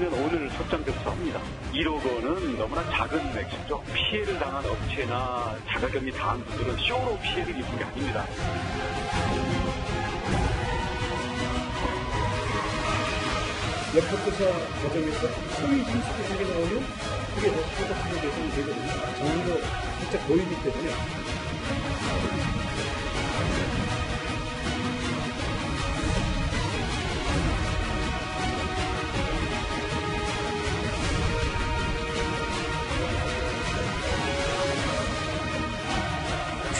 빠르면 오늘 소장 접수합니다. 1억 원은 너무나 작은 액수죠. 피해를 당한 업체나 자가격리 당한 분들은 쇼로 피해를 입은 게 아닙니다. 역학조사 과정에서 소위 진술이 되게 나오면 그게 더 소속하는 대상이 되거든요. 정의도 진짜 보이기 때문에.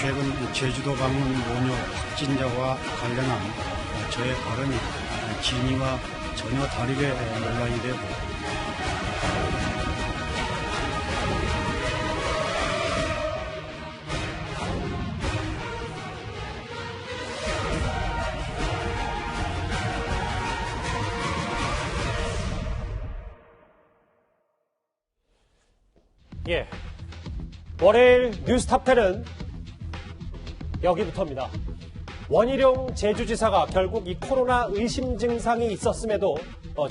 최근 제주도 방문 모녀 확진자와 관련한 저의 발언이 진위와 전혀 다르게 논란이 되고 예, 월요일 뉴스탑10은 여기부터입니다. 원희룡 제주지사가 결국 이 코로나 의심 증상이 있었음에도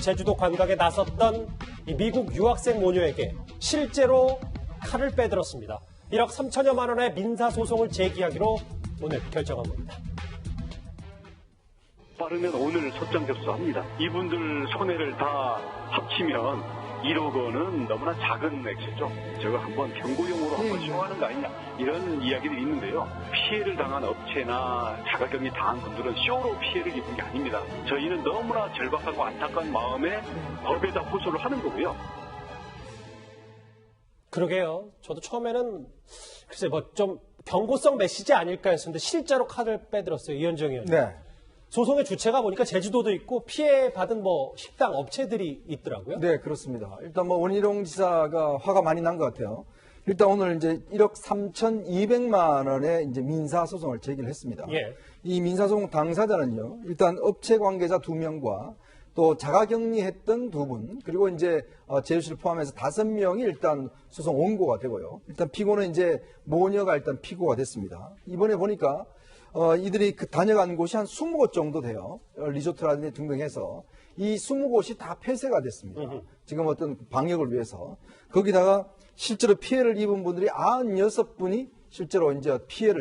제주도 관광에 나섰던 이 미국 유학생 모녀에게 실제로 칼을 빼들었습니다. 1억 3천여만 원의 민사소송을 제기하기로 오늘 결정한 겁니다. 빠르면 오늘 소장 접수합니다. 이분들 손해를 다 합치면 1억 원은 너무나 작은 액수죠. 저거 한번 경고용으로 한번 쇼하는 거 아니냐 이런 이야기들이 있는데요. 피해를 당한 업체나 자가격리 당한 분들은 쇼로 피해를 입은 게 아닙니다. 저희는 너무나 절박하고 안타까운 마음에 법에다 호소를 하는 거고요. 그러게요. 저도 처음에는 글쎄 뭐 좀 경고성 메시지 아닐까 했었는데 실제로 칼을 빼들었어요. 이현정 의원님. 네. 소송의 주체가 보니까 제주도도 있고 피해받은 뭐 식당 업체들이 있더라고요. 네, 그렇습니다. 일단 뭐 원희룡 지사가 화가 많이 난 것 같아요. 일단 오늘 이제 1억 3,200만 원의 이제 민사소송을 제기를 했습니다. 예. 이 민사소송 당사자는요, 일단 업체 관계자 2명과 또 자가격리했던 2분, 그리고 이제 제주시를 포함해서 5명이 일단 소송 원고가 되고요. 일단 피고는 이제 모녀가 일단 피고가 됐습니다. 이번에 보니까 이들이 다녀간 곳이 한 20곳 정도 돼요. 리조트라든지 등등 해서. 이 20곳이 다 폐쇄가 됐습니다. 지금 어떤 방역을 위해서. 거기다가 실제로 피해를 입은 분들이 96분이 실제로 이제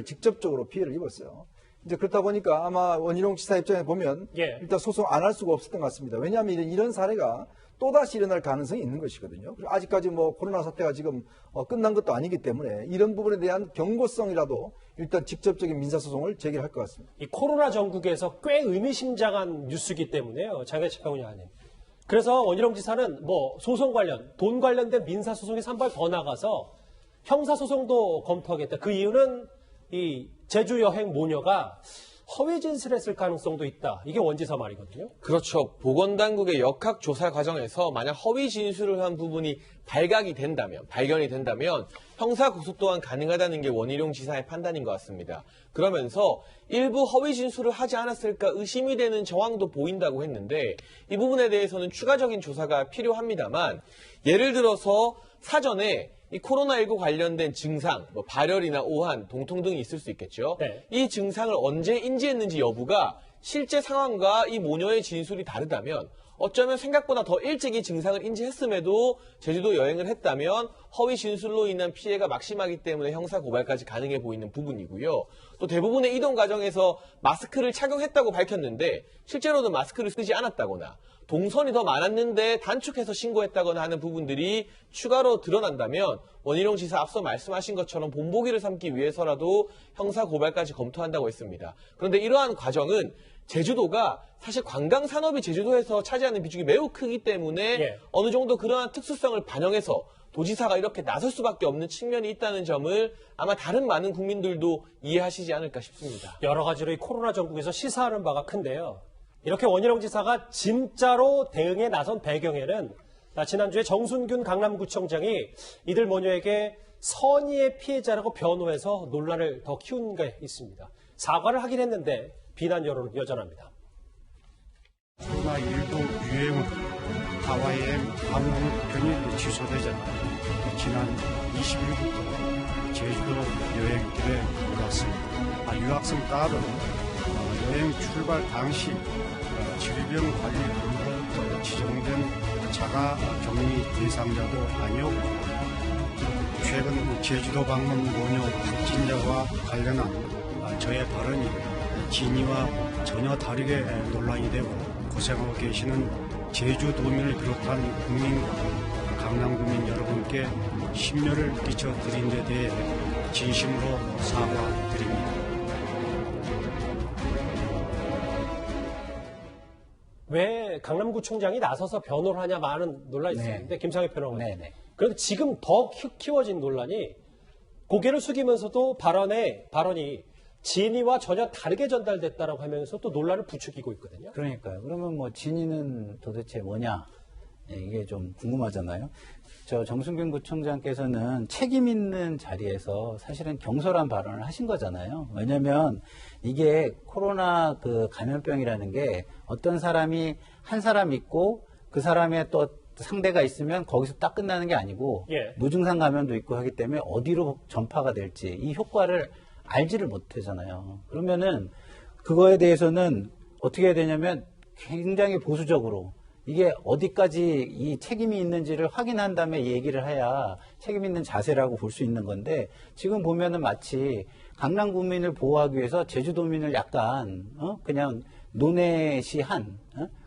직접적으로 피해를 입었어요. 이제 그렇다 보니까 아마 원희룡 지사 입장에 보면 일단 소송 안 할 수가 없었던 것 같습니다. 왜냐하면 이런 사례가 또다시 일어날 가능성이 있는 것이거든요. 아직까지 뭐 코로나 사태가 지금 끝난 것도 아니기 때문에 이런 부분에 대한 경고성이라도 일단 직접적인 민사소송을 제기할 것 같습니다. 이 코로나 전국에서 꽤 의미심장한 뉴스이기 때문에요. 장혜식 의원님. 그래서 원희룡 지사는 뭐 소송 관련, 돈 관련된 민사소송이 3발 더 나가서 형사소송도 검토하겠다. 그 이유는 이 제주 여행 모녀가 허위 진술했을 가능성도 있다. 이게 원지사 말이거든요. 그렇죠. 보건당국의 역학조사 과정에서 만약 허위 진술을 한 부분이 발견이 된다면 형사고소 또한 가능하다는 게 원희룡 지사의 판단인 것 같습니다. 그러면서 일부 허위 진술을 하지 않았을까 의심이 되는 정황도 보인다고 했는데 이 부분에 대해서는 추가적인 조사가 필요합니다만 예를 들어서 사전에 이 코로나19 관련된 증상, 뭐 발열이나 오한, 동통 등이 있을 수 있겠죠. 네. 이 증상을 언제 인지했는지 여부가 실제 상황과 이 모녀의 진술이 다르다면 어쩌면 생각보다 더 일찍 이 증상을 인지했음에도 제주도 여행을 했다면 허위 진술로 인한 피해가 막심하기 때문에 형사 고발까지 가능해 보이는 부분이고요. 또 대부분의 이동 과정에서 마스크를 착용했다고 밝혔는데 실제로는 마스크를 쓰지 않았다거나 동선이 더 많았는데 단축해서 신고했다거나 하는 부분들이 추가로 드러난다면 원희룡 지사 앞서 말씀하신 것처럼 본보기를 삼기 위해서라도 형사 고발까지 검토한다고 했습니다. 그런데 이러한 과정은 제주도가 사실 관광산업이 제주도에서 차지하는 비중이 매우 크기 때문에 어느 정도 그러한 특수성을 반영해서 도지사가 이렇게 나설 수밖에 없는 측면이 있다는 점을 아마 다른 많은 국민들도 이해하시지 않을까 싶습니다. 여러 가지로 이 코로나 전국에서 시사하는 바가 큰데요. 이렇게 원희룡 지사가 진짜로 대응에 나선 배경에는 지난주에 정순균 강남구청장이 이들 모녀에게 선의의 피해자라고 변호해서 논란을 더 키운 게 있습니다. 사과를 하긴 했는데 비난 여론은 여전합니다. 코로나19 유행으로 하와이행 항공편이 취소되자 지난 20일부터 제주도 여행길에 올랐습니다. 유학생 딸은 여행 출발 당시 질병관리본부로 지정된 자가 격리 대상자도 아니었고 최근 제주도 방문 모녀 확진자와 관련한 저의 발언이 진위와 전혀 다르게 논란이 되고 고생하고 계시는 제주도민을 비롯한 국민과 강남구민 여러분께 심려를 끼쳐드린 데 대해 진심으로 사과드립니다. 왜 강남구청장이 나서서 변호를 하냐 많은 논란이 있었는데 김상희 평론가. 네네. 그런데 지금 더 키워진 논란이 고개를 숙이면서도 발언이 진위와 전혀 다르게 전달됐다라고 하면서 또 논란을 부추기고 있거든요. 그러니까요. 그러면 뭐 진위는 도대체 뭐냐? 이게 좀 궁금하잖아요. 저 정순균 구청장께서는 책임 있는 자리에서 사실은 경솔한 발언을 하신 거잖아요. 왜냐하면 이게 코로나 그 감염병이라는 게 어떤 사람이 한 사람 있고 그 사람의 또 상대가 있으면 거기서 딱 끝나는 게 아니고 예. 무증상 감염도 있고 하기 때문에 어디로 전파가 될지 이 효과를 알지를 못하잖아요. 그러면은 그거에 대해서는 어떻게 해야 되냐면 굉장히 보수적으로 이게 어디까지 이 책임이 있는지를 확인한 다음에 얘기를 해야 책임 있는 자세라고 볼 수 있는 건데 지금 보면은 마치 강남 구민을 보호하기 위해서 제주도민을 약간 그냥 노내시한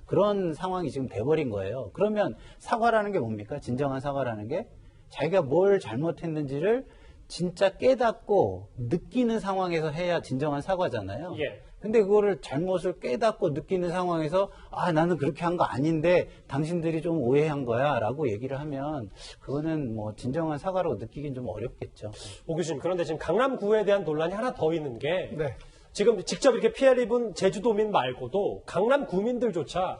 그런 상황이 지금 돼버린 거예요. 그러면 사과라는 게 뭡니까? 진정한 사과라는 게 자기가 뭘 잘못했는지를 진짜 깨닫고 느끼는 상황에서 해야 진정한 사과잖아요. 예. 근데 그거를 잘못을 깨닫고 느끼는 상황에서 나는 그렇게 한 거 아닌데 당신들이 좀 오해한 거야 라고 얘기를 하면 그거는 뭐 진정한 사과로 느끼긴 좀 어렵겠죠. 오 교수님, 그런데 지금 강남구에 대한 논란이 하나 더 있는 게 네. 지금 직접 이렇게 피해를 입은 제주도민 말고도 강남 구민들조차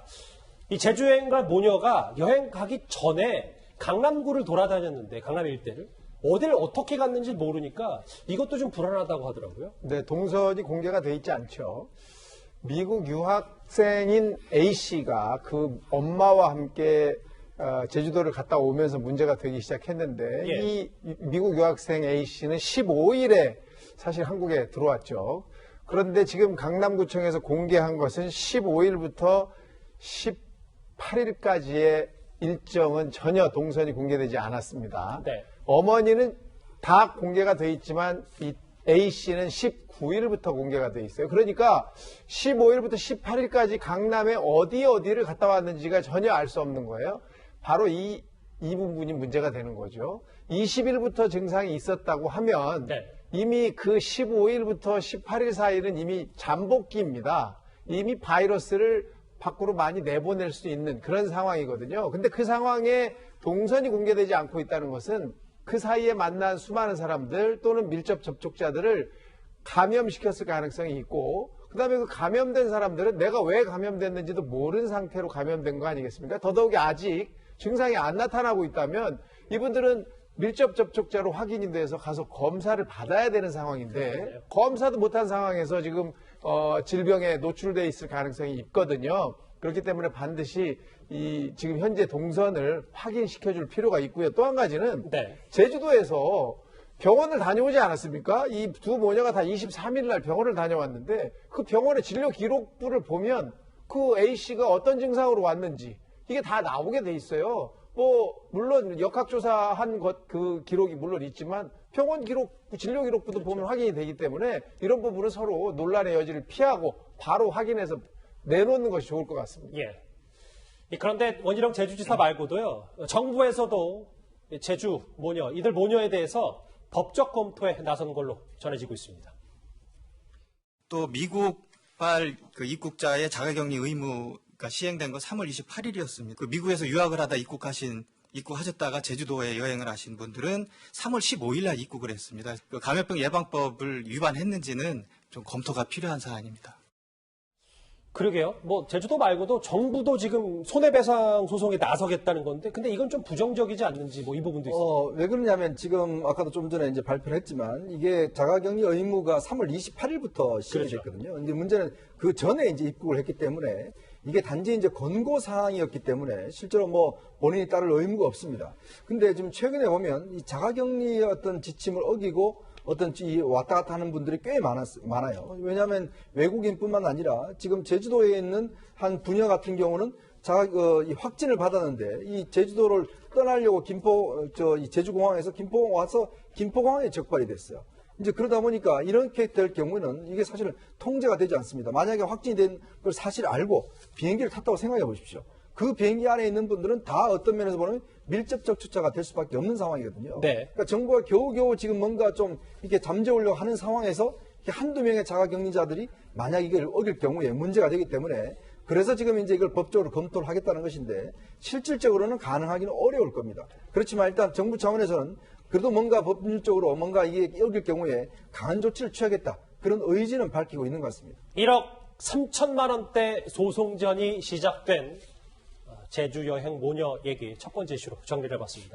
이 제주 여행과 모녀가 여행 가기 전에 강남구를 돌아다녔는데 강남 일대를 어디를 어떻게 갔는지 모르니까 이것도 좀 불안하다고 하더라고요. 네, 동선이 공개가 돼 있지 않죠. 미국 유학생인 A씨가 그 엄마와 함께 제주도를 갔다 오면서 문제가 되기 시작했는데 예. 이 미국 유학생 A씨는 15일에 사실 한국에 들어왔죠. 그런데 지금 강남구청에서 공개한 것은 15일부터 18일까지의 일정은 전혀 동선이 공개되지 않았습니다. 네. 어머니는 다 공개가 돼 있지만 이 A씨는 19일부터 공개가 돼 있어요. 그러니까 15일부터 18일까지 강남에 어디를 갔다 왔는지가 전혀 알 수 없는 거예요. 바로 이 부분이 문제가 되는 거죠. 20일부터 증상이 있었다고 하면 네. 이미 그 15일부터 18일 사이는 이미 잠복기입니다. 이미 바이러스를 밖으로 많이 내보낼 수 있는 그런 상황이거든요. 근데 그 상황에 동선이 공개되지 않고 있다는 것은 그 사이에 만난 수많은 사람들 또는 밀접 접촉자들을 감염시켰을 가능성이 있고 그다음에 그 감염된 사람들은 내가 왜 감염됐는지도 모르는 상태로 감염된 거 아니겠습니까? 더더욱이 아직 증상이 안 나타나고 있다면 이분들은 밀접 접촉자로 확인이 돼서 가서 검사를 받아야 되는 상황인데 검사도 못한 상황에서 지금 질병에 노출돼 있을 가능성이 있거든요. 그렇기 때문에 반드시 이 지금 현재 동선을 확인시켜줄 필요가 있고요. 또 한 가지는 네. 제주도에서 병원을 다녀오지 않았습니까? 이 두 모녀가 다 23일 날 병원을 다녀왔는데 그 병원의 진료 기록부를 보면 그 A씨가 어떤 증상으로 왔는지 이게 다 나오게 돼 있어요. 뭐 물론 역학조사한 것 그 기록이 물론 있지만 병원 기록, 진료 기록부도 보면 확인이 되기 때문에 이런 부분은 서로 논란의 여지를 피하고 바로 확인해서 내놓는 것이 좋을 것 같습니다. 예. 그런데 원희룡 제주지사 말고도요, 정부에서도 제주 모녀, 이들 모녀에 대해서 법적 검토에 나서는 걸로 전해지고 있습니다. 또 미국발 그 입국자의 자가격리 의무가 시행된 건 3월 28일이었습니다. 그 미국에서 유학을 하다 입국하셨다가 제주도에 여행을 하신 분들은 3월 15일 날 입국을 했습니다. 그 감염병 예방법을 위반했는지는 좀 검토가 필요한 사안입니다. 그러게요. 뭐 제주도 말고도 정부도 지금 손해배상 소송에 나서겠다는 건데, 근데 이건 좀 부정적이지 않는지 뭐 이 부분도 있어요. 왜 그러냐면 지금 아까도 좀 전에 이제 발표를 했지만 이게 자가격리 의무가 3월 28일부터 시행이 그렇죠. 됐거든요. 근데 문제는 그 전에 이제 입국을 했기 때문에 이게 단지 이제 권고 사항이었기 때문에 실제로 뭐 본인이 따를 의무가 없습니다. 근데 지금 최근에 보면 이 자가격리의 어떤 지침을 어기고 어떤 이 왔다 갔다 하는 분들이 꽤 많아요. 왜냐하면 외국인뿐만 아니라 지금 제주도에 있는 한 부녀 같은 경우는 이 확진을 받았는데 이 제주도를 떠나려고 이 제주공항에서 김포 와서 김포공항에 적발이 됐어요. 이제 그러다 보니까 이렇게 될 경우는 이게 사실은 통제가 되지 않습니다. 만약에 확진이 된 걸 사실 알고 비행기를 탔다고 생각해 보십시오. 그 비행기 안에 있는 분들은 다 어떤 면에서 보면 밀접 접촉자가 될 수밖에 없는 상황이거든요. 네. 그러니까 정부가 겨우겨우 지금 뭔가 좀 이렇게 잠재우려고 하는 상황에서 한두 명의 자가격리자들이 만약 이걸 어길 경우에 문제가 되기 때문에 그래서 지금 이제 이걸 법적으로 검토를 하겠다는 것인데 실질적으로는 가능하기는 어려울 겁니다. 그렇지만 일단 정부 차원에서는 그래도 뭔가 법률적으로 뭔가 이게 어길 경우에 강한 조치를 취하겠다. 그런 의지는 밝히고 있는 것 같습니다. 1억 3천만 원대 소송전이 시작된 제주 여행 모녀 얘기 첫 번째 이슈로 정리를 해봤습니다.